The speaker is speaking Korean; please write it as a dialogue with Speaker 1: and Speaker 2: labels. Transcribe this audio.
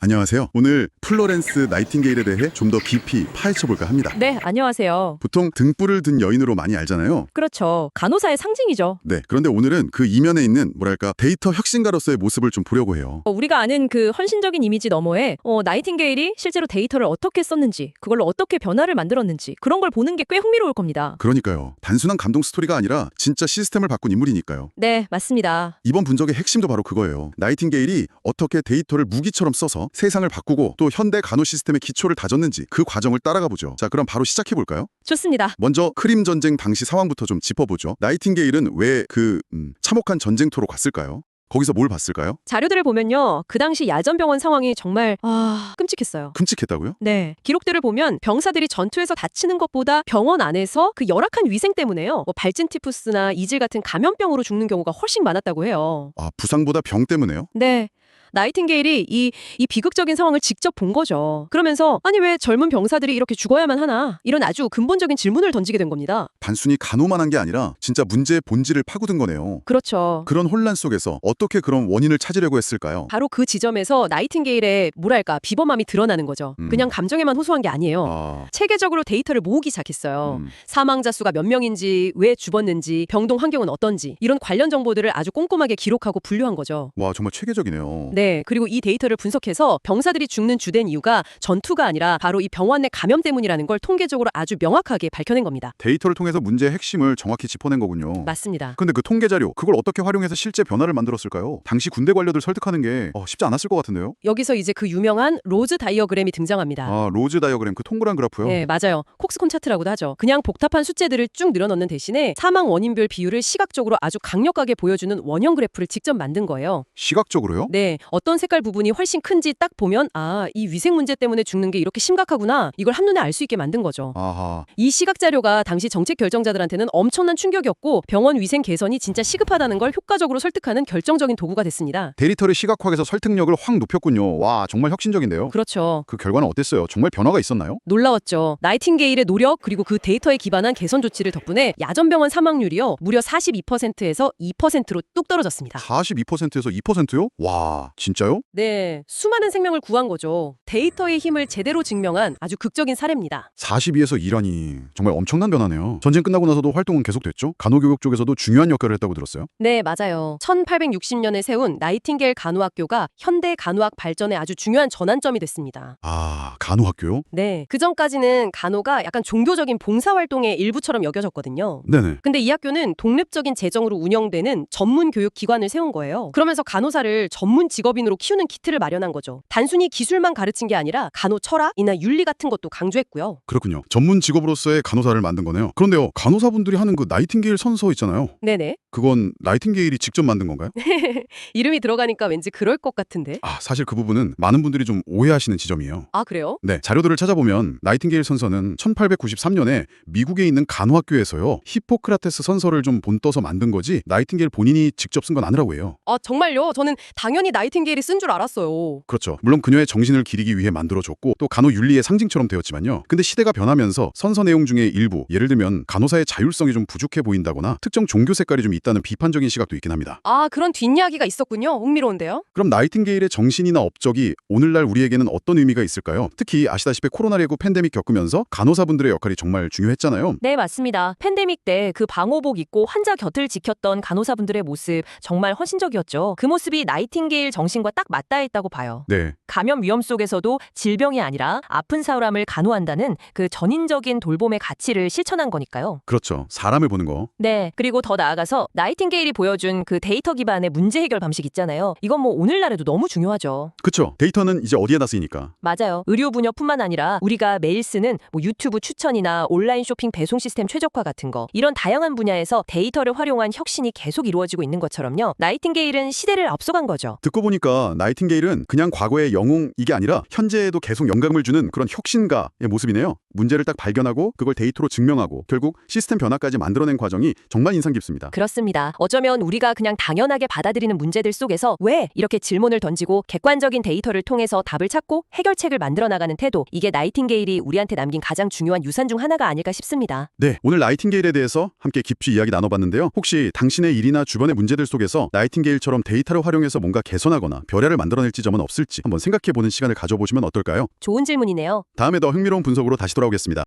Speaker 1: 안녕하세요. 오늘 플로렌스 나이팅게일에 대해 좀 더 깊이 파헤쳐볼까 합니다.
Speaker 2: 네, 안녕하세요.
Speaker 1: 보통 등불을 든 여인으로 많이 알잖아요.
Speaker 2: 그렇죠. 간호사의 상징이죠.
Speaker 1: 네, 그런데 오늘은 그 이면에 있는 뭐랄까 데이터 혁신가로서의 모습을 좀 보려고 해요.
Speaker 2: 우리가 아는 그 헌신적인 이미지 너머에 나이팅게일이 실제로 데이터를 어떻게 썼는지, 그걸로 어떻게 변화를 만들었는지 그런 걸 보는 게 꽤 흥미로울 겁니다.
Speaker 1: 그러니까요. 단순한 감동 스토리가 아니라 진짜 시스템을 바꾼 인물이니까요.
Speaker 2: 네, 맞습니다.
Speaker 1: 이번 분석의 핵심도 바로 그거예요. 나이팅게일이 어떻게 데이터를 무기처럼 써서 세상을 바꾸고 또 현대 간호 시스템의 기초를 다졌는지 그 과정을 따라가 보죠. 자, 그럼 바로 시작해볼까요?
Speaker 2: 좋습니다.
Speaker 1: 먼저 크림 전쟁 당시 상황부터 좀 짚어보죠. 나이팅게일은 왜 참혹한 전쟁터로 갔을까요? 거기서 뭘 봤을까요?
Speaker 2: 자료들을 보면요. 그 당시 야전병원 상황이 정말 끔찍했어요.
Speaker 1: 끔찍했다고요?
Speaker 2: 네. 기록들을 보면 병사들이 전투에서 다치는 것보다 병원 안에서 그 열악한 위생 때문에요. 발진 티푸스나 이질 같은 감염병으로 죽는 경우가 훨씬 많았다고 해요.
Speaker 1: 아, 부상보다 병 때문에요?
Speaker 2: 네. 나이팅게일이 이 비극적인 상황을 직접 본 거죠. 그러면서 아니 왜 젊은 병사들이 이렇게 죽어야만 하나? 이런 아주 근본적인 질문을 던지게 된 겁니다.
Speaker 1: 단순히 간호만 한 게 아니라 진짜 문제의 본질을 파고든 거네요.
Speaker 2: 그렇죠.
Speaker 1: 그런 혼란 속에서 어떻게 그런 원인을 찾으려고 했을까요?
Speaker 2: 바로 그 지점에서 나이팅게일의 뭐랄까 비범함이 드러나는 거죠. 그냥 감정에만 호소한 게 아니에요.
Speaker 1: 아,
Speaker 2: 체계적으로 데이터를 모으기 시작했어요. 사망자 수가 몇 명인지, 왜 죽었는지, 병동 환경은 어떤지 이런 관련 정보들을 아주 꼼꼼하게 기록하고 분류한 거죠.
Speaker 1: 와, 정말 체계적이네요.
Speaker 2: 네, 그리고 이 데이터를 분석해서 병사들이 죽는 주된 이유가 전투가 아니라 바로 이 병원 내 감염 때문이라는 걸 통계적으로 아주 명확하게 밝혀낸 겁니다.
Speaker 1: 데이터를 통해서 문제의 핵심을 정확히 짚어낸 거군요.
Speaker 2: 맞습니다.
Speaker 1: 근데 그 통계 자료, 그걸 어떻게 활용해서 실제 변화를 만들었을까요? 당시 군대 관료들 설득하는 게 쉽지 않았을 것 같은데요?
Speaker 2: 여기서 이제 그 유명한 로즈 다이어그램이 등장합니다.
Speaker 1: 아, 로즈 다이어그램, 그 동그란 그래프요?
Speaker 2: 네, 맞아요. 콕스콘 차트라고도 하죠. 그냥 복잡한 숫자들을 쭉 늘어넣는 대신에 사망 원인별 비율을 시각적으로 아주 강력하게 보여주는 원형 그래프를 직접 만든 거예요.
Speaker 1: 시각적으로요?
Speaker 2: 네, 어떤 색깔 부분이 훨씬 큰지 딱 보면 이 위생 문제 때문에 죽는 게 이렇게 심각하구나. 이걸 한눈에 알 수 있게 만든 거죠.
Speaker 1: 아하.
Speaker 2: 이 시각 자료가 당시 정책 결정자들한테는 엄청난 충격이었고 병원 위생 개선이 진짜 시급하다는 걸 효과적으로 설득하는 결정적인 도구가 됐습니다.
Speaker 1: 데이터를 시각화해서 설득력을 확 높였군요. 와, 정말 혁신적인데요.
Speaker 2: 그렇죠.
Speaker 1: 그 결과는 어땠어요? 정말 변화가 있었나요?
Speaker 2: 놀라웠죠. 나이팅게일의 노력 그리고 그 데이터에 기반한 개선 조치를 덕분에 야전병원 사망률이요. 무려 42%에서 2%로 뚝 떨어졌습니다.
Speaker 1: 42%에서 2%요? 와, 진짜요?
Speaker 2: 네, 수많은 생명을 구한 거죠. 데이터의 힘을 제대로 증명한 아주 극적인 사례입니다.
Speaker 1: 42에서 2라니 정말 엄청난 변화네요. 전쟁 끝나고 나서도 활동은 계속됐죠? 간호교육 쪽에서도 중요한 역할을 했다고 들었어요.
Speaker 2: 네, 맞아요. 1860년에 세운 나이팅게일 간호학교가 현대 간호학 발전에 아주 중요한 전환점이 됐습니다.
Speaker 1: 아, 간호학교요?
Speaker 2: 네, 그전까지는 간호가 약간 종교적인 봉사활동의 일부처럼 여겨졌거든요.
Speaker 1: 네네.
Speaker 2: 근데 이 학교는 독립적인 재정으로 운영되는 전문 교육 기관을 세운 거예요. 그러면서 간호사를 전문 직업인으로 키우는 기틀을 마련한 거죠. 단순히 기술만 가르친 게 아니라 간호 철학이나 윤리 같은 것도 강조했고요.
Speaker 1: 그렇군요. 전문 직업으로서의 간호사를 만든 거네요. 그런데요, 간호사분들이 하는 그 나이팅게일 선서 있잖아요.
Speaker 2: 네네.
Speaker 1: 그건 나이팅게일이 직접 만든 건가요?
Speaker 2: 이름이 들어가니까 왠지 그럴 것 같은데.
Speaker 1: 아, 사실 그 부분은 많은 분들이 좀 오해하시는 지점이에요.
Speaker 2: 아, 그래요?
Speaker 1: 네, 자료들을 찾아보면 나이팅게일 선서는 1893년에 미국에 있는 간호학교에서요, 히포크라테스 선서를 좀 본떠서 만든 거지 나이팅게일 본인이 직접 쓴 건 아니라고 해요.
Speaker 2: 아, 정말요? 저는 당연히 나이팅게일이 쓴 줄 알았어요.
Speaker 1: 그렇죠. 물론 그녀의 정신을 기리기 위해 만들어줬고 또 간호 윤리의 상징처럼 되었지만요. 근데 시대가 변하면서 선서 내용 중에 일부, 예를 들면 간호사의 자율성이 좀 부족해 보인다거나 특정 종교 색깔이 좀 있다는 비판적인 시각도 있긴 합니다.
Speaker 2: 아, 그런 뒷이야기가 있었군요. 흥미로운데요?
Speaker 1: 그럼 나이팅게일의 정신이나 업적이 오늘날 우리에게는 어떤 의미가 있을까요? 특히 아시다시피 코로나19 팬데믹 겪으면서 간호사분들의 역할이 정말 중요했잖아요.
Speaker 2: 네, 맞습니다. 팬데믹 때 그 방호복 입고 환자 곁을 지켰던 간호사분들의 모습 정말 헌신적이었죠. 그 모습이 나이팅게일 정신과 딱 맞닿아 있다고 봐요.
Speaker 1: 네.
Speaker 2: 감염 위험 속에서도 질병이 아니라 아픈 사람을 간호한다는 그 전인적인 돌봄의 가치를 실천한 거니까요.
Speaker 1: 그렇죠. 사람을 보는 거.
Speaker 2: 네, 그리고 더 나아가서 나이팅게일이 보여준 그 데이터 기반의 문제 해결 방식 있잖아요. 이건 뭐 오늘날에도 너무 중요하죠.
Speaker 1: 그쵸. 데이터는 이제 어디에다 쓰이니까.
Speaker 2: 맞아요. 의료 분야뿐만 아니라 우리가 매일 쓰는 뭐 유튜브 추천이나 온라인 쇼핑 배송 시스템 최적화 같은 거 이런 다양한 분야에서 데이터를 활용한 혁신이 계속 이루어지고 있는 것처럼요. 나이팅게일은 시대를 앞서간 거죠.
Speaker 1: 듣고 보니까 나이팅게일은 그냥 과거의 영웅 이게 아니라 현재에도 계속 영감을 주는 그런 혁신가의 모습이네요. 문제를 딱 발견하고 그걸 데이터로 증명하고 결국 시스템 변화까지 만들어낸 과정이 정말 인상 깊습니다.
Speaker 2: 그렇습니다. 어쩌면 우리가 그냥 당연하게 받아들이는 문제들 속에서 왜 이렇게 질문을 던지고 객관적인 데이터를 통해서 답을 찾고 해결책을 만들어 나가는 태도, 이게 나이팅게일이 우리한테 남긴 가장 중요한 유산 중 하나가 아닐까 싶습니다.
Speaker 1: 네, 오늘 나이팅게일에 대해서 함께 깊이 이야기 나눠봤는데요. 혹시 당신의 일이나 주변의 문제들 속에서 나이팅게일처럼 데이터를 활용해서 뭔가 개선하고 벗어나거나 별야를 만들어낼 지점은 없을지 한번 생각해보는 시간을 가져보시면 어떨까요?
Speaker 2: 좋은 질문이네요.
Speaker 1: 다음에 더 흥미로운 분석으로 다시 돌아오겠습니다.